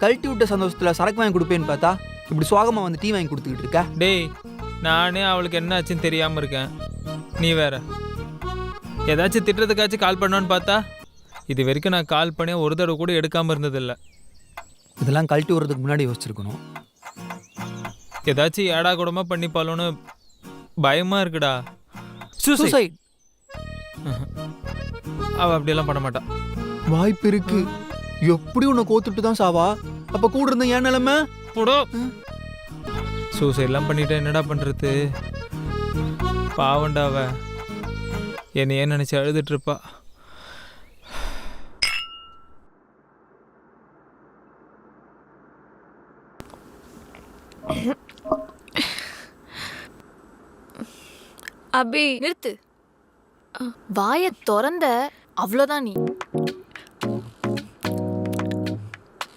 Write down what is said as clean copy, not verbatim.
கழட்டி விட்ட சந்தோஷத்தில் சரக்கு வாங்கி கொடுப்பேன்னு பார்த்தா இப்படி சோகமாக வந்து டீ வாங்கி கொடுத்துக்கிட்டு இருக்க. டேய், நானே அவளுக்கு என்ன ஆச்சுன்னு தெரியாமல் இருக்கேன். நீ வேற ஏதாச்சும் திட்டுறதுக்காச்சும் கால் பண்ணோன்னு பார்த்தா இது வரைக்கும் நான் கால் பண்ணி ஒரு தடவை கூட எடுக்காமல் இருந்ததில்லை. இதெல்லாம் கழட்டி விடுறதுக்கு முன்னாடி யோசிச்சிருக்கணும். ஏதாச்சும் ஏடா கூடமா பண்ணிப்பாலோன்னு பயமாக இருக்குடா. சூசைட் அவள் அப்படியெல்லாம் பண்ண மாட்டான். வாய்ப்பு இருக்கு. எப்படி உன்னை கோத்துட்டு தான் சாவா? அப்ப கூட இருந்த ஏன் நிலைமை? போடோ. சூசைட்லாம் பண்ணிட்டேன், என்னடா பண்ணுறது? பாவண்டா அவ என்னை ஏன் நினச்சி அழுதுட்டு இருப்பா. அபி நிறுத்து. வாயை திறந்த அவ்வளோதான். நீ